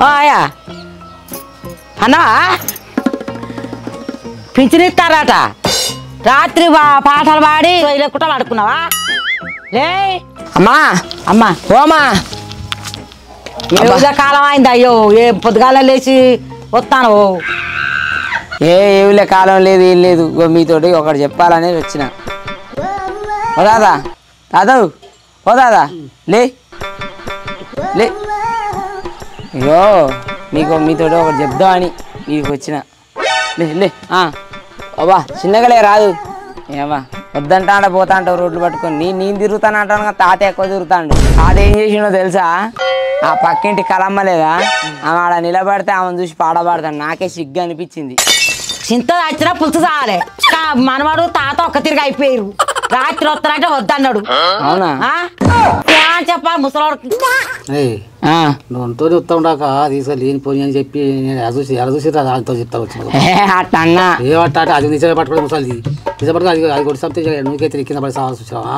ఆయా అన్నా పింఛనిస్తారట రాత్రి పాటలు పాడి ఇలా కుట్టాలు ఆడుకున్నావా లే అమ్మా అమ్మా ఓమా కాలం అయింది అయ్యో ఏ పొద్దుగాల లేచి వస్తాను ఏమిలే కాలం లేదు ఏం లేదు మీతోటి ఒకటి చెప్పాలనేది వచ్చిన ఓ దాదా దాదావు ఓ దాదా లే లే అయ్యో మీతోటి ఒకటి చెప్దామని వీడికి వచ్చిన లే లే అబ్బా చిన్నగలే రాదు ఏమా వద్దంటా అంట పోతా అంటావు రోడ్లు పట్టుకొని నేను తిరుగుతాను అంటాను కదా తాత ఎక్కువ తిరుగుతాడు తాత ఏం చేసిండో తెలుసా ఆ పక్కింటి కలమ్మ లేదా ఆమె ఆడ నిలబడితే ఆమెను చూసి పాడబడతాను నాకే సిగ్గు అనిపించింది చింత వచ్చినా పులుసు చాలే మనవాడు తాత ఒక్క తిరిగి అయిపోయారు రాత్రి వస్తానంటే వద్దన్నాడు అవునా చెప్పాలి ముసలాడికి నువ్వుతో చెప్తా ఉండక తీసుకొని లేనిపోని అని చెప్పి ఎలా చూసి దాంతో చెప్తా వచ్చిన అన్నా ఏమంటే అది నిజమే పట్టుకోవడం ముసలి నిజం పట్టుకో అది కొట్టి సంతే నువ్వుకైతే కింద పడి సావాల్సి వచ్చావా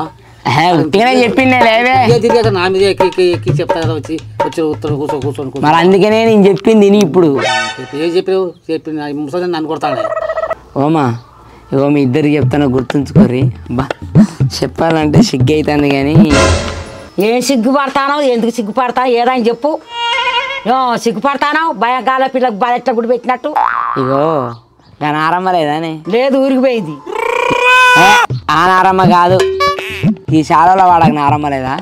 చెప్పిండే లేవే తిరిగాక నా మీద ఎక్కి చెప్తా కదా వచ్చి ఉత్తరం కూర్చొని మరి అందుకనే నేను చెప్పింది ఇప్పుడు ఏం చెప్పావు చెప్పి ముసలి నన్ను కొడతాను ఓమా ఇగో మీ ఇద్దరికి చెప్తాను గుర్తుంచుకోరి బా చెప్పాలంటే సిగ్గు అవుతుంది కానీ ఏం సిగ్గుపడతానో ఎందుకు సిగ్గుపడతావు ఏదని చెప్పు సిగ్గుపడతానో భయంకాల పిల్లలకు బలెట్ల గుడి పెట్టినట్టు ఇగో దాని ఆరమ్మ లేదానే లేదు ఊరికి పోయింది ఆ నారమ్మ కాదు ఈ శాలలో వాడక నారమ్మ లేదా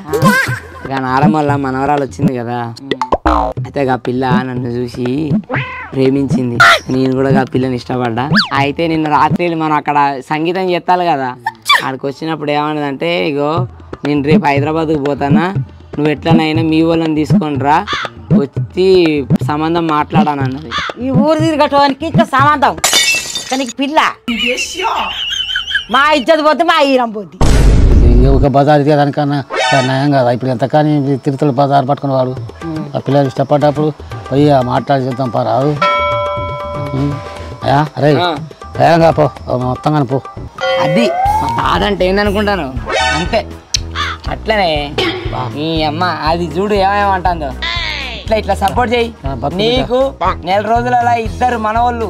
ఇక నారమ్మ వల్ల మనవరాలు వచ్చింది కదా అయితే ఆ పిల్ల నన్ను చూసి ప్రేమించింది నేను కూడా ఆ పిల్లని ఇష్టపడ్డా అయితే నిన్న రాత్రి మనం అక్కడ సంగీతం చేస్తాను కదా ఆడికి వచ్చినప్పుడు ఏమన్నదంటే ఇగో నేను రేపు హైదరాబాద్కి పోతానా నువ్వు ఎట్లనైనా మీ వాళ్ళని తీసుకొని రా వచ్చి సంబంధం మాట్లాడానన్నది ఈ ఊరు తిరగటానికి ఇంకా సంబంధం కానీ పిల్ల మా ఇజ్జత్ పోతే మా ఈరం పోద్ది ఒక బజార్ దానికన్నా నయం కదా ఇప్పుడు ఎంత కానీ తిరుతలు బజార్ పట్టుకుని వాడు ఆ పిల్లలు ఇష్టపడ్డప్పుడు పోయి మాట్లాడి చేద్దాం పా రాదు అరే వేగంగా పో మొత్తం కానీ పో అది మా తాత అంటే ఏందనుకుంటాను అంతే అట్లనే ఈ అమ్మ అది చూడు ఏమేమంటుందో ఇట్లా సపోర్ట్ చేయి నీకు నెల రోజులలో ఇద్దరు మనవాళ్ళు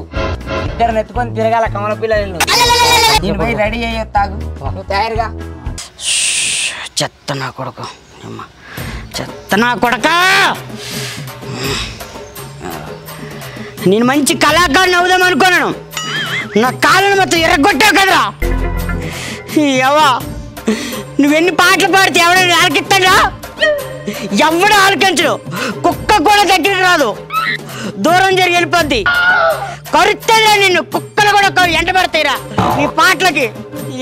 ఇద్దరు నెత్తుకొని తిరగాల కమల పిల్లలు నేను పోయి రెడీ అయ్యో తాగు నువ్వు తయారుగా చెత్త నా కొడుకు చెత్త నా కొడక నేను మంచి కళాకారుని అవుదాం అనుకున్నాను నా కాళ్ళను మొత్తం ఎర్రగొట్టావు కదరా ఎవా నువ్వెన్ని పాటలు పాడితే ఎవడైనా ఆలకిస్తాడా ఎవడు ఆలకించడు కుక్క కూడా దగ్గరికి రాదు దూరం జరిగి వెళ్ళిపోద్ది కరుతుందా నిన్ను కుక్కలు కూడా ఎంట పెడతాయిరా నీ పాటలకి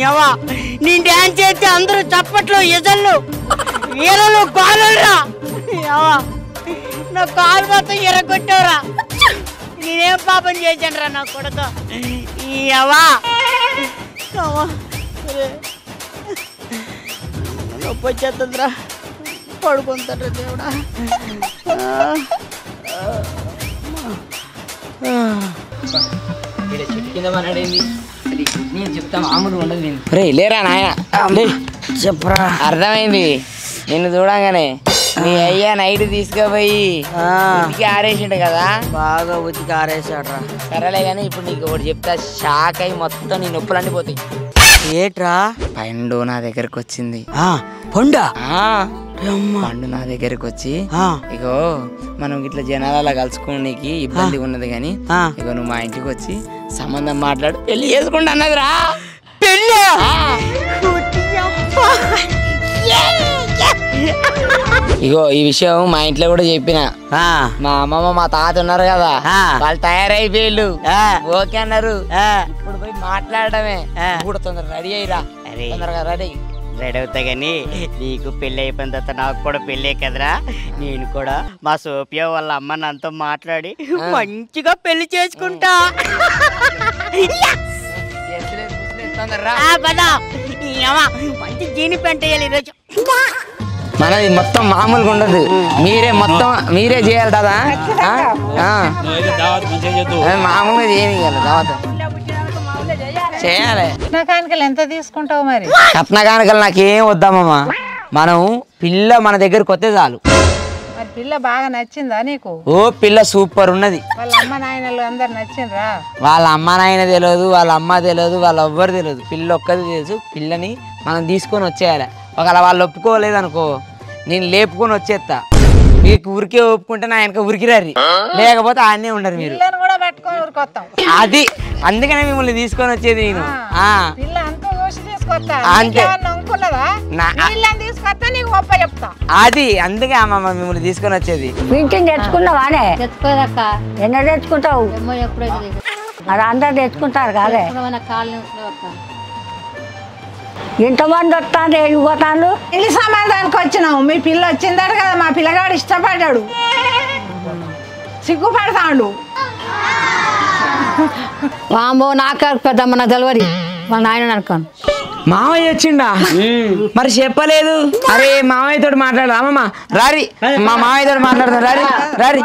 ఎవా నీ డ్యాన్స్ చేస్తే అందరూ చప్పట్లు ఎజళ్ళు ఈరలు కాలురా ఎవా నా కాలు మొత్తం ఎర్రగొట్టావురా నేనేం పాపం చేశాను రా నా కొడుక ఎవా నొప్పి వచ్చేస్తుందిరా పడుకుంటారా దేవుడా నేను చెప్తా మామూలు ఉండదు రే లేరా నాయన చెప్పరా అర్థమైంది నిన్ను చూడంగానే నీ అయ్యా నైట్ తీసుకుపోయి ఆరేసిండు కదా బాగా ఉతికి ఆరేసాడ్రా సరేలే కానీ ఇప్పుడు నీకు ఒకటి చెప్తా షాక్ అయి మొత్తం నీ నొప్పులన్నీ పోతాయి ఏట్రా పండు నా దగ్గరకు వచ్చింది పొండా పండు నా దగ్గరకు వచ్చి ఇగో మనం ఇట్లా జనాలలో కలుసుకోనికి ఇబ్బంది ఉన్నది కానీ ఇగో నువ్వు మా ఇంటికి వచ్చి సంబంధం మాట్లాడు పెళ్లి చేసుకుంటా అన్నదిరా పెళ్ళి ఇగో ఈ విషయం మా ఇంట్లో కూడా చెప్పిన మా అమ్మమ్మ మా తాత ఉన్నారు కదా వాళ్ళు తయారైపోయిళ్ళు ఓకే అన్నారు ఇప్పుడు పోయి మాట్లాడమే కూడా తొందర రెడీ అయ్యిరా తొందరగా రెడీ రెడీ అవుతా కానీ నీకు పెళ్ళి అయిపోయిన తర్వాత నాకు కూడా పెళ్ళే కదరా నేను కూడా మా సోఫియా వాళ్ళ అమ్మ నాతో మాట్లాడి మంచిగా పెళ్లి చేసుకుంటా మంచి జీని పెంట వేయాలి ఈరోజు మనది మొత్తం మామూలుగా ఉండదు మీరే చేయాలి కదా మామూలుగా చేయగలరు దావత్ చేయాలి. కట్నకానికలు ఎంత తీసుకుంటావు మరి? కట్నకానికలు నాకేం వద్దామమ్మా, మనం పిల్ల మన దగ్గరకు వస్తే చాలు. మరి పిల్ల బాగా నచ్చిందా నీకు? ఓ పిల్ల సూపర్ ఉన్నది. వాళ్ళ అమ్మ నాయనలు అందరు నచ్చిండ్రా? వాళ్ళ అమ్మ నాయన తెలియదు, వాళ్ళ అమ్మ తెలియదు, వాళ్ళ ఎవ్వరు తెలియదు. పిల్ల ఒక్కది తెలుసు. పిల్లని మనం తీసుకొని వచ్చేయాలి. ఒకవేళ వాళ్ళు ఒప్పుకోలేదు అనుకో, నేను లేపుకొని వచ్చేస్తా. మీకు ఊరికే ఒప్పుకుంటే నా వెనక ఉరికిరారి, లేకపోతే ఆడనే ఉండరు మీరు. పిల్లని కూడా పట్టుకొని ఊరుకొస్తాం. అది అందుకనే మిమ్మల్ని తీసుకొని వచ్చేది నేను. పిల్ల అంతా చూసి తీసుకొస్తా. అంతే. అనుకున్నదా? పిల్లని తీసుకొస్తా, నీకు గొప్ప చెప్తా. అది అందుకే అమ్మమ్మ మిమ్మల్ని తీసుకొని వచ్చేది. పింఛన్ తెచ్చుకున్నావానే? తెచ్చుకోదక్క. ఎన్నో తెచ్చుకుంటావు? ఏమో ఎప్పుడైతే మరి అందరు తెచ్చుకుంటారు కాదే. కాళ్ళు అక్క. ఎంతమంది వస్తాను పోతాను? పెళ్లి సమాధానానికి వచ్చినావు. మీ పిల్ల వచ్చిందాడు కదా, మా పిల్లగాడు ఇష్టపడ్డాడు, సిగ్గుపడతాడు. వామో నాకు పెద్దమ్మ నా తెలవరి మా నాయన అనుకోను. మామయ్య వచ్చిండా? మరి చెప్పలేదు. అరే మామయ్య తోటి మాట్లాడదు. అమ్మమ్మ రారి, మా మామయ్య తోటి మాట్లాడదాం. రారి రారి.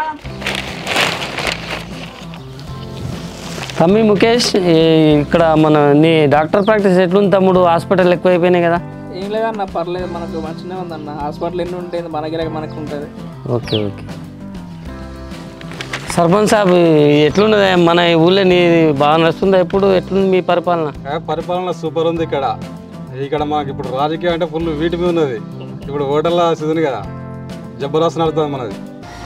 తమ్మి ముఖేష్, ఇక్కడ మన నీ డాక్టర్ ప్రాక్టీస్ ఎట్లుంది తమ్ముడు? హాస్పిటల్ ఎక్కువైపోయినాయి కదా. ఏం లేదన్న, పర్లేదు, మనకు మంచిగా ఉందన్న. హాస్పిటల్ ఎన్ని ఉంటుంది, మన గిరాక మనకు ఉంటుంది. Okay okay. సర్పంచ్ సాబ్ ఎట్లున్నది మన ఊళ్ళో? నీ బాగా నడుస్తుందా? ఎప్పుడు ఎట్లుంది మీ పరిపాలన? పరిపాలన సూపర్ ఉంది ఇక్కడ. ఇక్కడ మాకు ఇప్పుడు రాజకీయం అంటే ఫుల్ వీటి మీద ఉన్నది. ఇప్పుడు హోటల్ సీజన్ కదా, జబర్దస్త్ నడుతుంది మనది.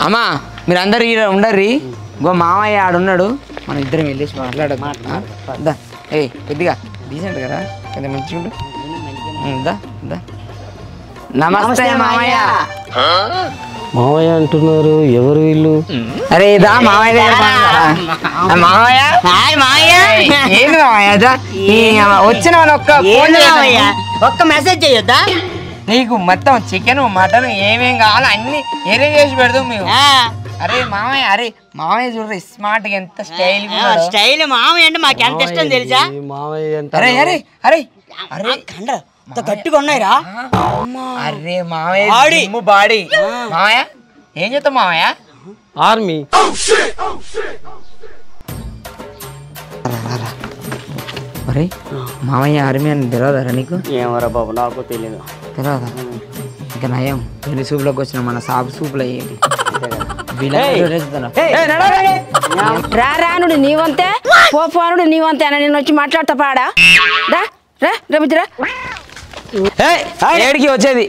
అమ్మా మీరందరూ ఇక్కడ ఉండర్రి. గో మామయ్య ఆడున్నాడు, మనం ఇద్దరం వెళ్ళేసి మాట్లాడదా. ఏ కొద్దిగా డీసెంట్ కదా, కొంచెం మంచిగా ఉండు. నమస్తే మామయ్య. మామయ్య అంటున్నారు, ఎవరు వీళ్ళు? అరే ఇదా మామయ్య దగ్గర మామయ్య. ఏంది మామయ్య వచ్చిన ఒక్క మెసేజ్ చేయొద్దా? నీకు మొత్తం చికెన్ మటన్ ఏమేం కావాలో అన్ని అరేంజ్ చేసి పెడదాం మేము. అరే మామయ్య, అరే మామయ్య చూడరు స్మార్ట్ గా ఎంత స్టైల్ స్టైల్. మామయ్య అంటే మాకు ఎంత ఇష్టం తెలుసా? మామయ్య అరే అరే అరే అరే కండ్రా గట్టిగా ఉన్నాయిరా. అరే మామయ్య బాడీ. మామయ్య ఏం చేస్తావు మామయ్య? ఆర్మీ. అరే మామయ్య ఆర్మీ అని తెలియదారా నీకు? ఏమరా బాబు, నాకు తెలియదు. తెలియదా? ఇంకా నయం పెళ్లి సూపులోకి వచ్చిన మన సాపు సూపులు అయ్యేది. రానుడు నీవంతే, పోనుడు నీవంతే అని నేను వచ్చి మాట్లాడతా పాడా. రా రా రమిద్రా. ఏడికి వచ్చేది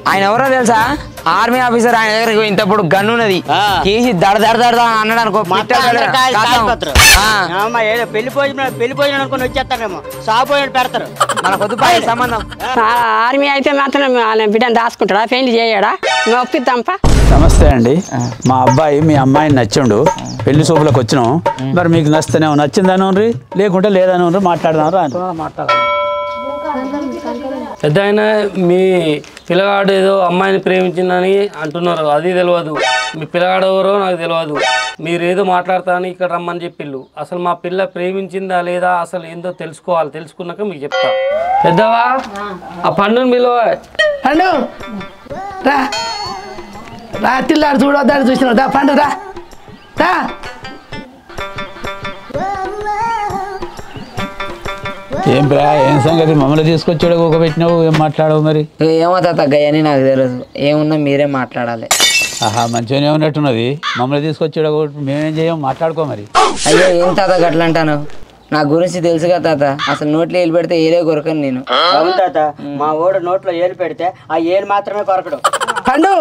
ఆయన ఎవరో తెలుసా? Army officer. ఆయన దగ్గర ఇంతప్పుడు గన్ను ఉన్నది, తీసి దడ దడ దడ అన్నాడు అనుకో. పెళ్లి భోజనం అనుకుని వచ్చేస్తారేమో, సాపోయినట్టు పెడతారు. మన కొద్ది సంబంధం. ఆర్మీ అయితే మాత్రం బిడ్డను దాచుకుంటాడా? పెళ్లి చేయడా? ఒప్పిద్దాంపా. నమస్తే అండి. మా అబ్బాయి మీ అమ్మాయిని నచ్చిండు, పెళ్లి సూపులకు వచ్చినాం. మరి మీకు నచ్చితేనే నచ్చిందని లేకుంటే లేదని మాట్లాడదాం. మాట్లాడాలి. పెద్ద ఆయన, మీ పిల్లగాడు ఏదో అమ్మాయిని ప్రేమించిందని అంటున్నారు, అది తెలియదు. మీ పిల్లగాడు ఎవరో నాకు తెలియదు. మీరు ఏదో మాట్లాడతానని ఇక్కడ రమ్మని చెప్పిళ్ళు. అసలు మా పిల్ల ప్రేమించిందా లేదా అసలు ఏందో తెలుసుకోవాలి. తెలుసుకున్నాక మీకు చెప్తా. పెద్దవా ఆ పండుని పిలువ. పండు రా, రాత్రిలాడు చూడొద్దని చూసినా. పండు రా రా. ఏం ఏం సంగతి? మమ్మల్ని తీసుకొచ్చాడు ఒక పెట్టినావు, ఏం మాట్లాడవు మరి? ఏమో తగ్గని నాకు తెలియదు. ఏమున్నా మీరే మాట్లాడాలి. ఆహా, మంచిగానే ఉన్నట్టున్నది. మమ్మల్ని తీసుకొచ్చాడు, మేమేం చేయం, మాట్లాడుకో మరి. అయ్యో ఏం తాత గట్ల అంటాను? నా గురించి తెలుసుగా తాత. అసలు నోట్లో ఏలు పెడితే ఏలే కొరకను నేను. అవును తాత, మా ఓడు నోట్లో ఏలు పెడితే ఆ ఏలు మాత్రమే కొరకడు. పండు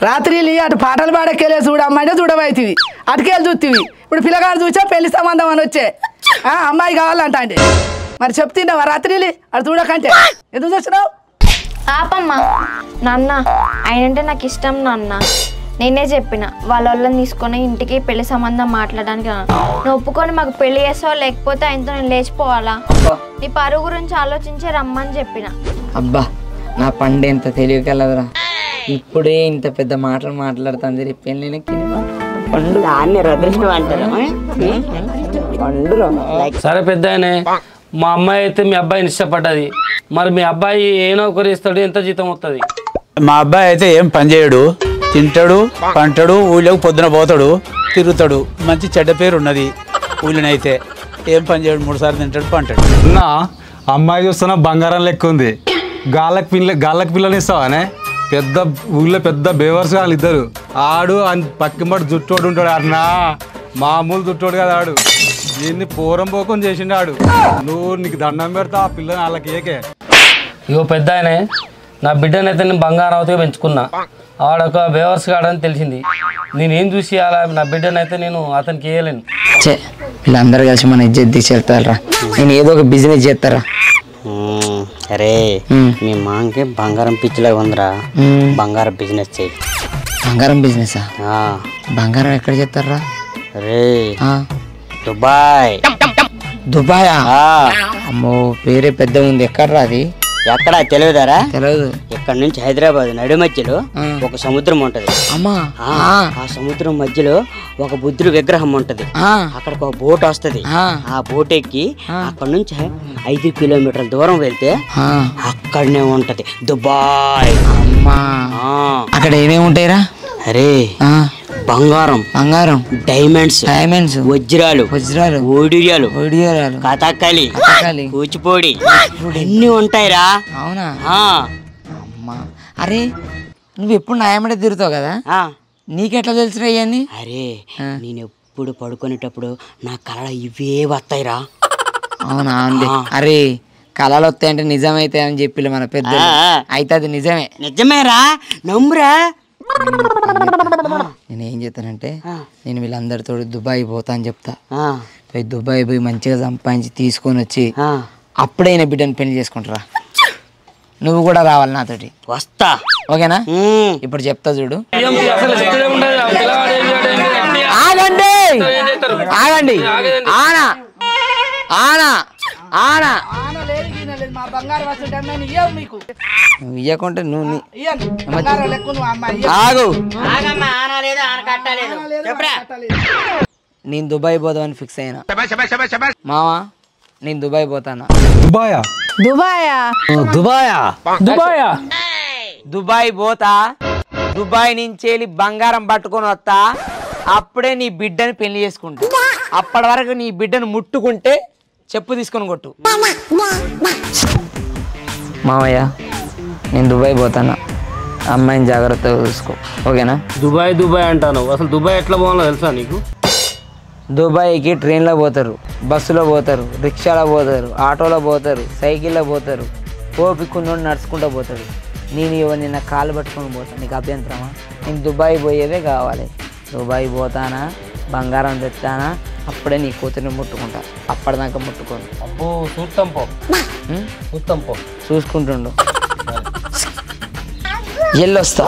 రాత్రి అటు పాటలు పాడకెళ్ళే చూడు, అమ్మాయినే చూడవైతివి, అటుకెళ్ళి చూస్తీవి. ఇప్పుడు పిల్లగాడు చూసా పెళ్లి సంబంధం అని వచ్చే అమ్మాయి కావాలంట అంటే మరి చెప్తున్నావా? రాత్రి అటు చూడకంటే ఎందుకు చూసినావు? ఆపమ్మా నాన్న, ఆయనంటే నాకు ఇష్టం నాన్న. నేనే చెప్పిన వాళ్ళని తీసుకొని ఇంటికి పెళ్లి సంబంధం మాట్లాడడానికి. నువ్వు ఒప్పుకొని మాకు పెళ్లి చేస్తావా, లేకపోతే ఆయనతో నేను లేచిపోవాలా? నీ పరువు గురించి ఆలోచించే రమ్మని చెప్పిన. అబ్బా నా పండు ఎంత తెలియగలదురా. ఇప్పుడే ఇంత పెద్ద మాటలు మాట్లాడుతుంది. రేపు పెళ్ళి పండు దాన్ని రదృష్టం అంటారు. సరే పెద్ద ఆయనే, మా అమ్మాయి అయితే మీ అబ్బాయిని ఇష్టపడ్డది. మరి మీ అబ్బాయి ఏ నౌకరీ ఇస్తాడు? ఎంత జీతం వస్తుంది? మా అబ్బాయి అయితే ఏం పని చేయడు, తింటాడు, పంటాడు, ఊళ్ళోకి పొద్దున పోతాడు, తిరుగుతాడు. మంచి చెడ్డ పేరు ఉన్నది ఊళ్ళోనైతే. ఏం పని చేయడు, 3 సార్లు తింటాడు, పంటాడు. నా అమ్మాయి చూస్తున్నా బంగారం లెక్క ఉంది. గాళ్ళకి పిల్లని ఇస్తావానే? పెద్ద ఊళ్ళో పెద్ద బేవర్స్ వాళ్ళు ఇద్దరు. ఆడు పక్కింబడి జుట్టోడు ఉంటాడు అన్నా, మామూలు జుట్టోడు కదా ఆడు. దీన్ని పూరం పోకం చేసిండు ఆడు. నువ్వు నీకు దండం పెడతా ఆ పిల్లని వాళ్ళకి ఏకే. ఇగో పెద్ద ఆయనే, నా బిడ్డనైతే నేను బంగారావతిగా పెంచుకున్నా. ఆడొక బేవర్స్ కాడని తెలిసింది. నేనేం చూసి అలా నా బిడ్డనైతే నేను అతనికి వేయలేను. వీళ్ళందరూ కలిసి మన ఇజ్జత్ తీసేస్తారా? నేను ఏదో ఒక బిజినెస్ చేస్తారా? అరే మీ మాంకి బంగారం పిచ్చిలాగా ఉందిరా, బంగారం బిజినెస్ చేయి. బంగారం బిజినెస్? బంగారం ఎక్కడ చేస్తారా? అరే దుబాయ్. దుబాయా? అమ్మో పేరే పెద్ద ఉంది. ఎక్కడ్రా అది? ఎక్కడ తెలియదారా? తెలియదు. ఇక్కడ నుంచి హైదరాబాద్ నడి మధ్యలో ఒక సముద్రం ఉంటది. ఆ సముద్రం మధ్యలో ఒక బుద్ధుడి విగ్రహం ఉంటది. అక్కడికి ఒక బోట్ వస్తది. ఆ బోట్ ఎక్కి అక్కడ నుంచి 5 కిలోమీటర్ల దూరం వెళ్తే అక్కడనే ఉంటది దుబాయ్. అమ్మా అక్కడ ఏమేమి ఉంటాయిరా? అరే బంగారం, డైమండ్స్, వజ్రాలు, ఓడియాలు, కథకళి, కూచిపూడి అన్ని ఉంటాయిరా. అవునా? అమ్మా అరే నువ్వు ఎప్పుడు నాయమడే తిరుగుతావు కదా, నీకెట్లా తెలుసురా ఇవన్నీ? అరే నేను ఎప్పుడు పడుకునేటప్పుడు నా కళ ఇవే వస్తాయిరా. అవునా అండి? అరే కళలు వస్తాయంటే నిజమైతే అని చెప్పి మన పెద్ద, అయితే అది నిజమేరా, నమ్మురా. నేను ఏం చెప్తానంటే, నేను వీళ్ళందరితో దుబాయ్ పోతా అని చెప్తా. పోయి దుబాయ్ పోయి మంచిగా సంపాదించి తీసుకొని వచ్చి అప్పుడైనా బిడ్డను పెళ్లి చేసుకుంటారా. నువ్వు కూడా రావాలి నాతోటి. వస్తా, ఓకేనా? ఇప్పుడు చెప్తా చూడు. ఆగండి ఆనా ఆనా ఆనా నువ్వు ఇయ్యకుంటే నువ్వు ఆగు. నేను దుబాయ్ పోదామని ఫిక్స్ అయినా మావా. నేను దుబాయ్ పోతానా? దుబాయా? దుబాయ్ పోతా. దుబాయ్ నుంచి వెళ్ళి బంగారం పట్టుకొని వస్తా. అప్పుడే నీ బిడ్డని పెళ్లి చేసుకుంటా. అప్పటి వరకు నీ బిడ్డను ముట్టుకుంటే చెప్పు తీసుకొని కొట్టు. మావయ్య నేను దుబాయ్ పోతాను, అమ్మాయిని జాగ్రత్తగా చూసుకో, ఓకేనా? దుబాయ్ అంటాను. అసలు దుబాయ్ ఎట్లా పోవాలో తెలుసా నీకు? దుబాయ్కి ట్రైన్లో పోతారు, బస్సులో పోతారు, రిక్షాలో పోతారు, ఆటోలో పోతారు, సైకిల్లో పోతారు, ఓపికన్నోడు నడుచుకుంటూ పోతాడు. నేను ఇవన్నీ నా కాళ్ళు పట్టుకొని పోతాను. నీకు అభ్యంతరమా? నేను దుబాయ్ పోయేదే కావాలి. దుబాయ్ పోతానా, బంగారం తెచ్చానా, అప్పుడే నీ కూతురిని ముట్టుకుంటా. అప్పటిదాకా ముట్టుకోను. అబ్బో చూస్తాం పో. చూసుకుంటుండు. ఎల్లొస్తా